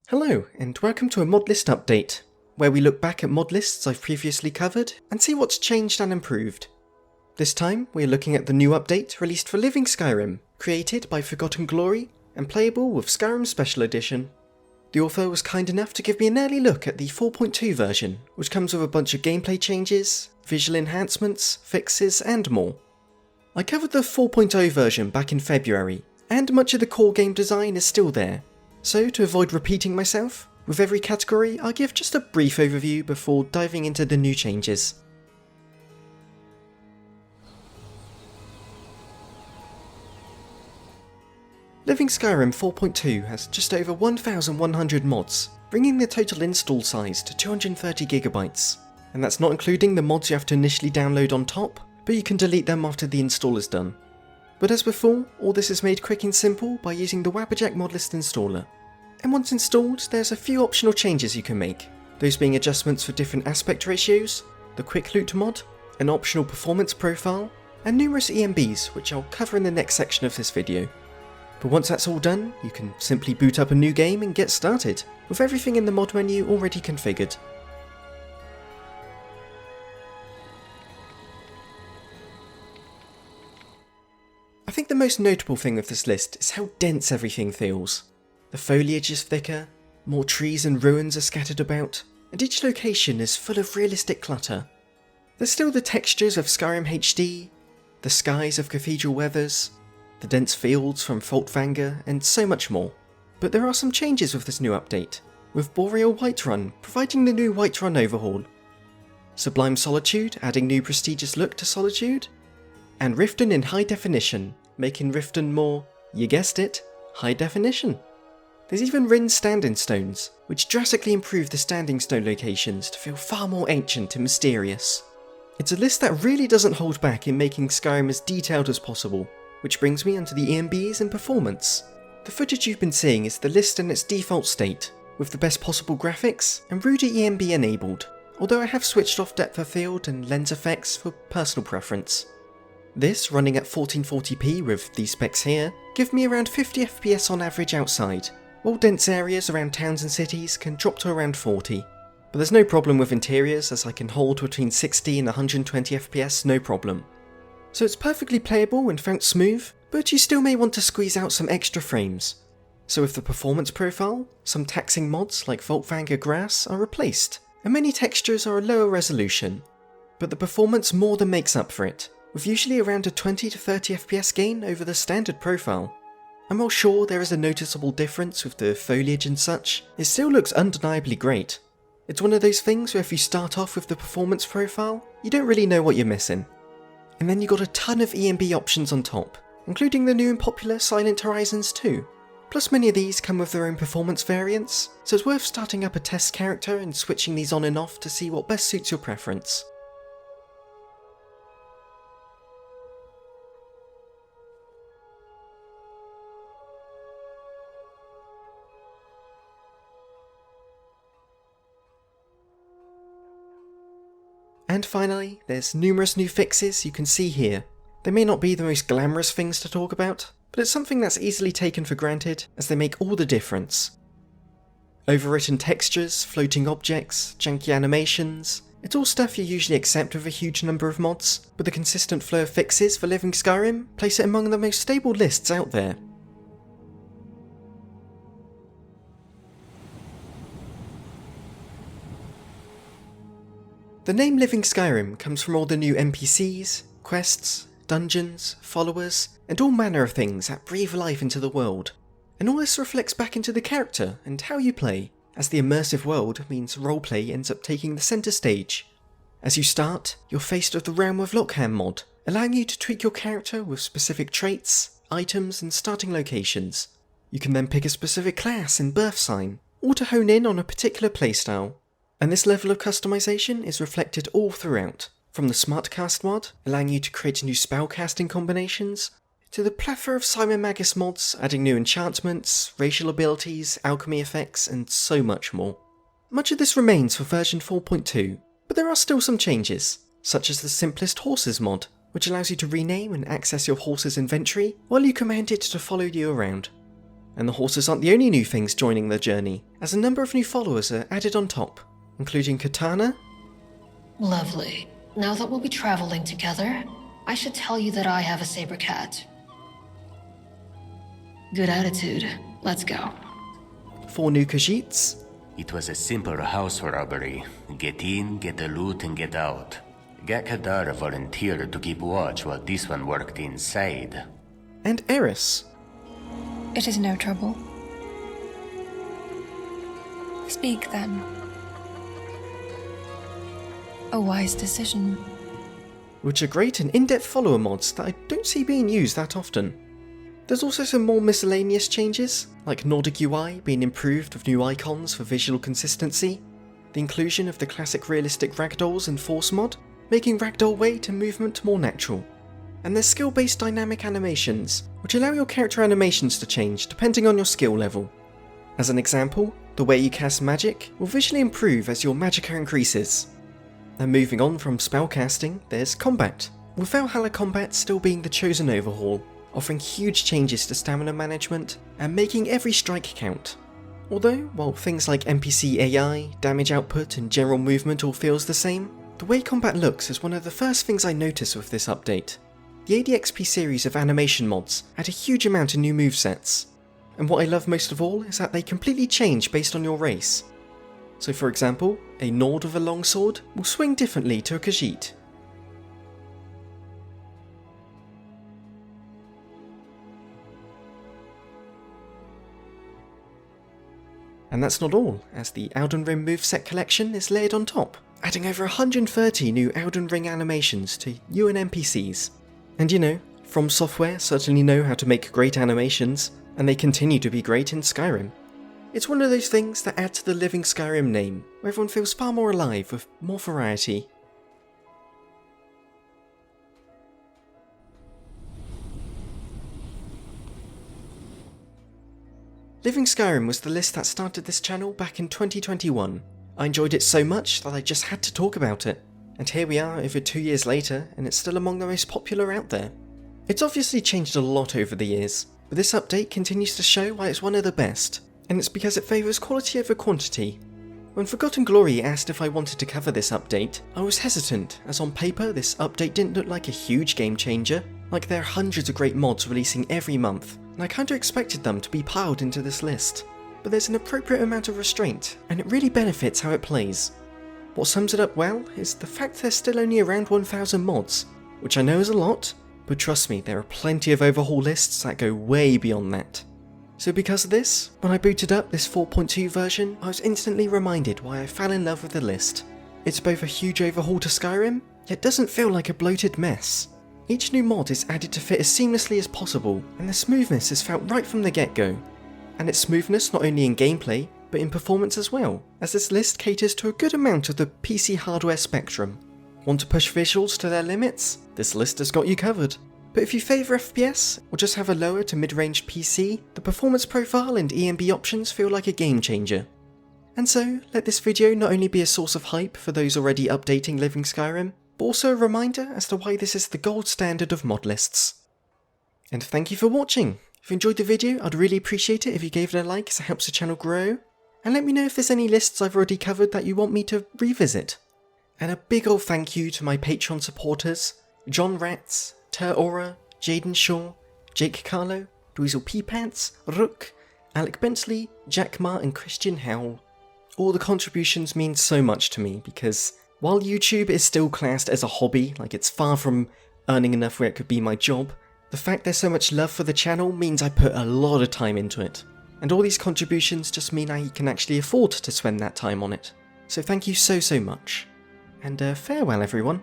Hello, and welcome to a Modlist update, where we look back at mod lists I've previously covered and see what's changed and improved. This time, we're looking at the new update released for Living Skyrim, created by Forgotten Glory and playable with Skyrim Special Edition. The author was kind enough to give me an early look at the 4.2 version, which comes with a bunch of gameplay changes, visual enhancements, fixes, and more. I covered the 4.0 version back in February, and much of the core game design is still there. So, to avoid repeating myself, with every category I'll give just a brief overview before diving into the new changes. Living Skyrim 4.2 has just over 1,100 mods, bringing the total install size to 230 GB, and that's not including the mods you have to initially download on top, but you can delete them after the install is done. But as before, all this is made quick and simple by using the Wabberjack Modlist installer. And once installed, there's a few optional changes you can make, those being adjustments for different aspect ratios, the Quick Loot mod, an optional performance profile, and numerous EMBs which I'll cover in the next section of this video. But once that's all done, you can simply boot up a new game and get started, with everything in the mod menu already configured. I think the most notable thing with this list is how dense everything feels. The foliage is thicker, more trees and ruins are scattered about, and each location is full of realistic clutter. There's still the textures of Skyrim HD, the skies of Cathedral Weathers, the dense fields from Folkvanger, and so much more. But there are some changes with this new update, with Boreal Whiterun providing the new Whiterun overhaul, Sublime Solitude adding new prestigious look to Solitude, and Riften in high definition, making Riften more, you guessed it, high definition. There's even Rin's standing stones, which drastically improve the standing stone locations to feel far more ancient and mysterious. It's a list that really doesn't hold back in making Skyrim as detailed as possible, which brings me onto the EMBs and performance. The footage you've been seeing is the list in its default state, with the best possible graphics and Rudy EMB enabled, although I have switched off depth of field and lens effects for personal preference. This, running at 1440p with these specs here, give me around 50 FPS on average outside, while dense areas around towns and cities can drop to around 40. But there's no problem with interiors, as I can hold between 60 and 120 FPS no problem. So it's perfectly playable and felt smooth, but you still may want to squeeze out some extra frames. So with the performance profile, some taxing mods like Folkvanger Grass are replaced, and many textures are a lower resolution. But the performance more than makes up for it, with usually around a 20 to 30 FPS gain over the standard profile. And while sure there is a noticeable difference with the foliage and such, it still looks undeniably great. It's one of those things where if you start off with the performance profile, you don't really know what you're missing. And then you got a ton of EMB options on top, including the new and popular Silent Horizons 2. Plus many of these come with their own performance variants, so it's worth starting up a test character and switching these on and off to see what best suits your preference. And finally, there's numerous new fixes you can see here. They may not be the most glamorous things to talk about, but it's something that's easily taken for granted as they make all the difference. Overwritten textures, floating objects, janky animations, it's all stuff you usually accept with a huge number of mods, but the consistent flow of fixes for Living Skyrim place it among the most stable lists out there. The name Living Skyrim comes from all the new NPCs, quests, dungeons, followers, and all manner of things that breathe life into the world. And all this reflects back into the character and how you play, as the immersive world means roleplay ends up taking the centre stage. As you start, you're faced with the Realm of Lockham mod, allowing you to tweak your character with specific traits, items, and starting locations. You can then pick a specific class and birth sign, or to hone in on a particular playstyle. And this level of customization is reflected all throughout, from the Smartcast mod, allowing you to create new spellcasting combinations, to the plethora of Simon Magus mods adding new enchantments, racial abilities, alchemy effects, and so much more. Much of this remains for version 4.2, but there are still some changes, such as the Simplest Horses mod, which allows you to rename and access your horse's inventory while you command it to follow you around. And the horses aren't the only new things joining the journey, as a number of new followers are added on top, including Katana. Lovely. Now that we'll be traveling together, I should tell you that I have a saber cat. Good attitude. Let's go. 4 new Khajiits. It was a simple house robbery. Get in, get the loot, and get out. Gat Kadar volunteered to keep watch while this one worked inside. And Eris. It is no trouble. Speak then. A wise decision. Which are great and in-depth follower mods that I don't see being used that often. There's also some more miscellaneous changes, like Nordic UI being improved with new icons for visual consistency, the inclusion of the classic realistic ragdolls and force mod, making ragdoll weight and movement more natural. And there's skill-based dynamic animations, which allow your character animations to change depending on your skill level. As an example, the way you cast magic will visually improve as your magicka increases. And moving on from spellcasting, there's combat, with Valhalla combat still being the chosen overhaul, offering huge changes to stamina management and making every strike count. Although, while things like NPC AI, damage output and general movement all feels the same, the way combat looks is one of the first things I notice with this update. The ADXP series of animation mods add a huge amount of new movesets, and what I love most of all is that they completely change based on your race. So for example, a Nord with a longsword will swing differently to a Khajiit. And that's not all, as the Elden Ring moveset collection is layered on top, adding over 130 new Elden Ring animations to UN NPCs. And you know, From Software certainly know how to make great animations, and they continue to be great in Skyrim. It's one of those things that add to the living Skyrim name, where everyone feels far more alive with more variety. Living Skyrim was the list that started this channel back in 2021. I enjoyed it so much that I just had to talk about it. And here we are over 2 years later, and it's still among the most popular out there. It's obviously changed a lot over the years, but this update continues to show why it's one of the best, and it's because it favours quality over quantity. When Forgotten Glory asked if I wanted to cover this update, I was hesitant, as on paper this update didn't look like a huge game changer, like there are hundreds of great mods releasing every month, and I kinda expected them to be piled into this list. But there's an appropriate amount of restraint, and it really benefits how it plays. What sums it up well is the fact there's still only around 1,000 mods, which I know is a lot, but trust me, there are plenty of overhaul lists that go way beyond that. So because of this, when I booted up this 4.2 version, I was instantly reminded why I fell in love with the list. It's both a huge overhaul to Skyrim, yet doesn't feel like a bloated mess. Each new mod is added to fit as seamlessly as possible, and the smoothness is felt right from the get-go. And it's smoothness not only in gameplay, but in performance as well, as this list caters to a good amount of the PC hardware spectrum. Want to push visuals to their limits? This list has got you covered. But if you favour FPS, or just have a lower to mid-range PC, the performance profile and ENB options feel like a game changer. And so, let this video not only be a source of hype for those already updating Living Skyrim, but also a reminder as to why this is the gold standard of mod lists. And thank you for watching! If you enjoyed the video, I'd really appreciate it if you gave it a like as it helps the channel grow, and let me know if there's any lists I've already covered that you want me to revisit. And a big ol' thank you to my Patreon supporters, John Ratz, Ter Aura, Jaden Shaw, Jake Carlo, Dweezil P. Pants, Rook, Alec Bentley, Jack Ma and Christian Howell. All the contributions mean so much to me because while YouTube is still classed as a hobby, like it's far from earning enough where it could be my job, the fact there's so much love for the channel means I put a lot of time into it. And all these contributions just mean I can actually afford to spend that time on it. So thank you so much. And farewell everyone.